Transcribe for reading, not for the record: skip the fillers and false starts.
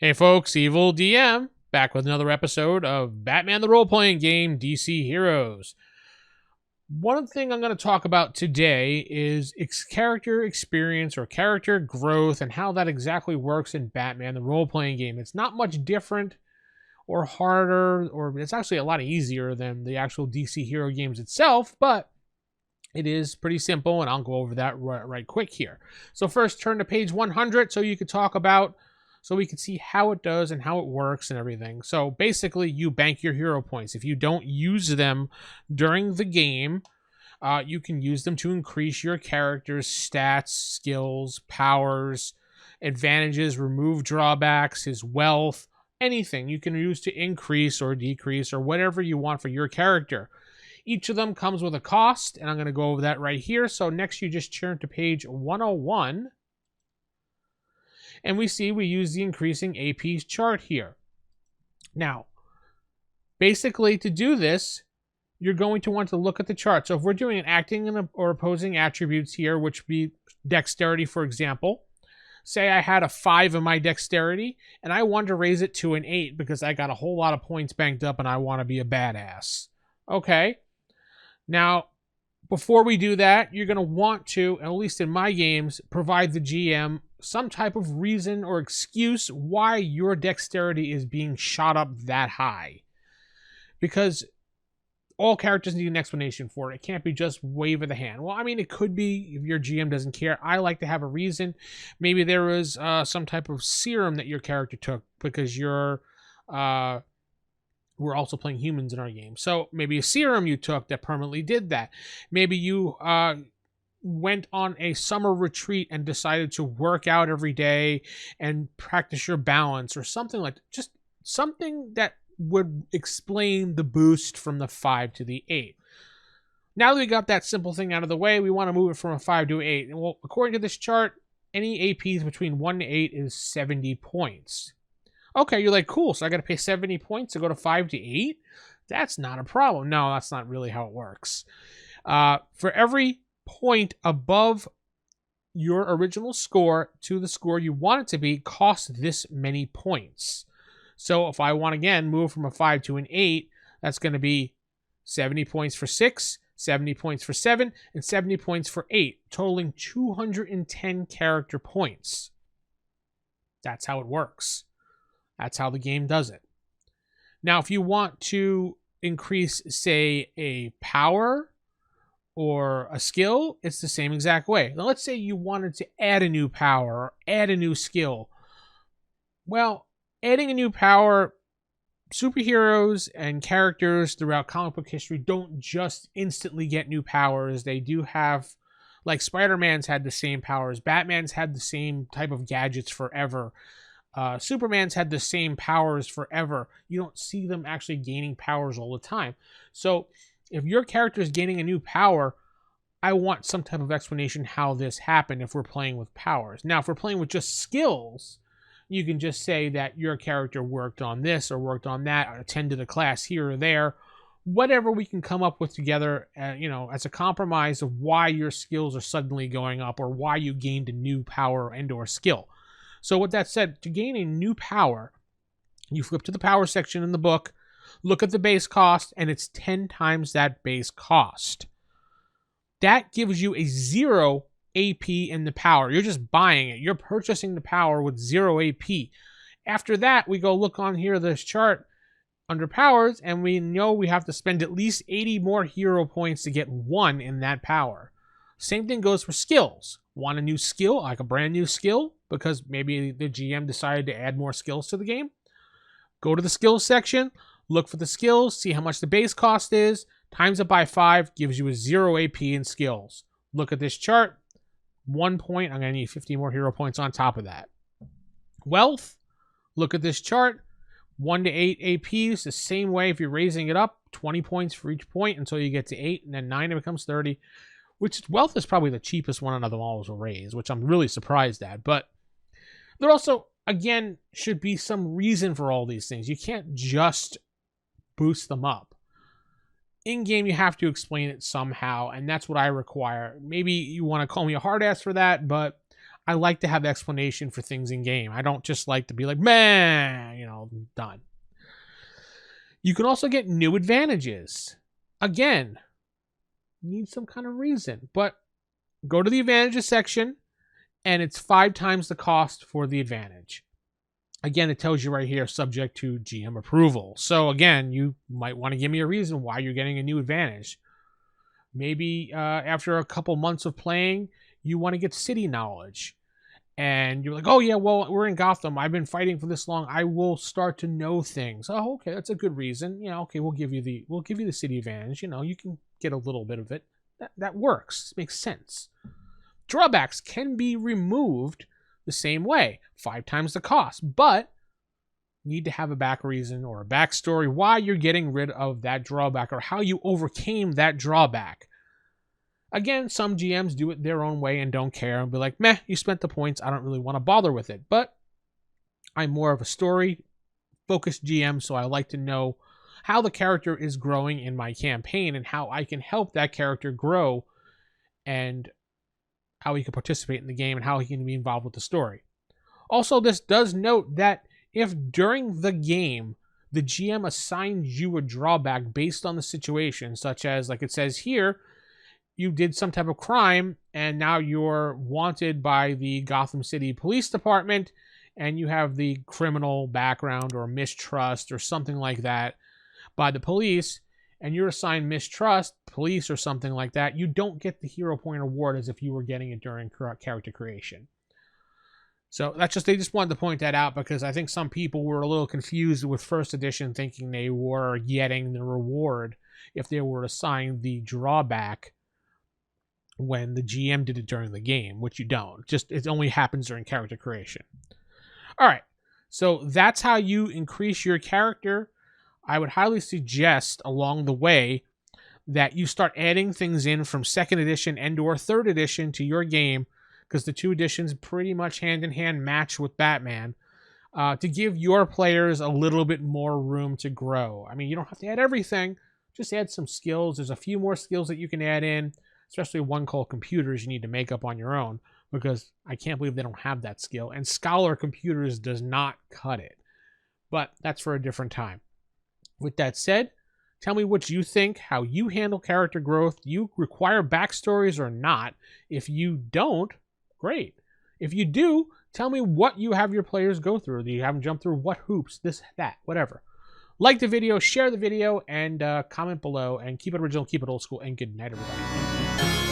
Hey folks, Evil DM, back with another episode of Batman the Role-Playing Game, DC Heroes. One thing I'm going to talk about today is character experience or character growth and how that exactly works in Batman the Role-Playing Game. It's not much different or harder, or it's actually a lot easier than the actual DC Hero games itself, but it is pretty simple, and I'll go over that right quick here. So first, turn to page 100 so we can see how it does and how it works and everything. So basically, you bank your hero points. If you don't use them during the game, you can use them to increase your character's stats, skills, powers, advantages, remove drawbacks, his wealth, anything you can use to increase or decrease or whatever you want for your character. Each of them comes with a cost, and I'm going to go over that right here. So next, you just turn to page 101. And we see we use the increasing APs chart here. Now, basically to do this, you're going to want to look at the chart. So if we're doing an acting or opposing attributes here, which would be dexterity, for example, say I had a 5 in my dexterity, and I wanted to raise it to an 8 because I got a whole lot of points banked up and I want to be a badass. Okay. Now, before we do that, you're going to want to, at least in my games, provide the GM some type of reason or excuse why your dexterity is being shot up that high. Because all characters need an explanation for it. It can't be just wave of the hand. Well, I mean, it could be if your GM doesn't care. I like to have a reason. Maybe there was some type of serum that your character took because we're also playing humans in our game. So maybe a serum you took that permanently did that. Maybe you went on a summer retreat and decided to work out every day and practice your balance or something like that. Just something that would explain the boost from the 5 to the 8. Now that we got that simple thing out of the way, we want to move it from a 5 to an 8. And well, according to this chart, any APs between 1 to 8 is 70 points. Okay, you're like, cool, so I got to pay 70 points to go to 5 to 8? That's not a problem. No, that's not really how it works. For every point above your original score to the score you want it to be costs this many points. So if I want, again, move from a 5 to an 8, that's going to be 70 points for 6, 70 points for 7, and 70 points for 8, totaling 210 character points. That's how it works. That's how the game does it. Now, if you want to increase, say, a power or a skill, it's the same exact way. Now, let's say you wanted to add a new power or add a new skill. Well, adding a new power, superheroes and characters throughout comic book history don't just instantly get new powers. They do have, like Spider-Man's had the same powers. Batman's had the same type of gadgets forever. Superman's had the same powers forever. You don't see them actually gaining powers all the time. So if your character is gaining a new power, I want some type of explanation how this happened if we're playing with powers. Now, if we're playing with just skills, you can just say that your character worked on this or worked on that, or attended a class here or there. Whatever we can come up with together, as a compromise of why your skills are suddenly going up or why you gained a new power and or skill. So with that said, to gain a new power, you flip to the power section in the book, look at the base cost, and it's 10 times that base cost. That gives you a 0 AP in the power. You're just buying it. You're purchasing the power with 0 AP. After that, we go look on here, this chart under powers, and we know we have to spend at least 80 more hero points to get 1 in that power. Same thing goes for skills. Want a new skill, like a brand new skill, because maybe the GM decided to add more skills to the game? Go to the skills section, look for the skills, see how much the base cost is, times it by 5, gives you a 0 AP in skills. Look at this chart, 1 point, I'm going to need 50 more hero points on top of that. Wealth, look at this chart, 1 to 8 APs, the same way if you're raising it up, 20 points for each point until you get to 8, and then 9 it becomes 30. Which wealth is probably the cheapest one of them all to raise, which I'm really surprised at. But there also, again, should be some reason for all these things. You can't just boost them up. In-game, you have to explain it somehow, and that's what I require. Maybe you want to call me a hard ass for that, but I like to have explanation for things in game. I don't just like to be like, man, done. You can also get new advantages. Again, need some kind of reason, but go to the advantages section and it's 5 times the cost for the advantage. Again, it tells you right here, subject to GM approval. So again, you might want to give me a reason why you're getting a new advantage. Maybe after a couple months of playing, you want to get city knowledge. And you're like, oh yeah, well, we're in Gotham. I've been fighting for this long. I will start to know things. Oh, okay, that's a good reason. Okay, we'll give you the city advantage. You can get a little bit of it. That works. Makes sense. Drawbacks can be removed the same way, 5 times the cost, but need to have a back reason or a backstory why you're getting rid of that drawback or how you overcame that drawback. Again, some GMs do it their own way and don't care and be like, meh, you spent the points, I don't really want to bother with it. But I'm more of a story-focused GM, so I like to know how the character is growing in my campaign and how I can help that character grow and how he can participate in the game and how he can be involved with the story. Also, this does note that if during the game the GM assigns you a drawback based on the situation, such as, like it says here, you did some type of crime and now you're wanted by the Gotham City Police Department and you have the criminal background or mistrust or something like that by the police, and you're assigned mistrust, police, or something like that, you don't get the hero point award as if you were getting it during character creation. So they just wanted to point that out because I think some people were a little confused with first edition, thinking they were getting the reward if they were assigned the drawback when the GM did it during the game, which you don't. It only happens during character creation. All right, so that's how you increase your character. I would highly suggest along the way that you start adding things in from 2nd edition and or 3rd edition to your game, because the 2 editions pretty much hand-in-hand match with Batman, to give your players a little bit more room to grow. I mean, you don't have to add everything. Just add some skills. There's a few more skills that you can add in, especially one called computers you need to make up on your own, because I can't believe they don't have that skill. And Scholar Computers does not cut it. But that's for a different time. With that said, tell me what you think, how you handle character growth. Do you require backstories or not? If you don't, great. If you do, tell me what you have your players go through. Do you have them jump through what hoops, this, that, whatever. Like the video, share the video, and comment below. And keep it original, keep it old school, and good night, everybody.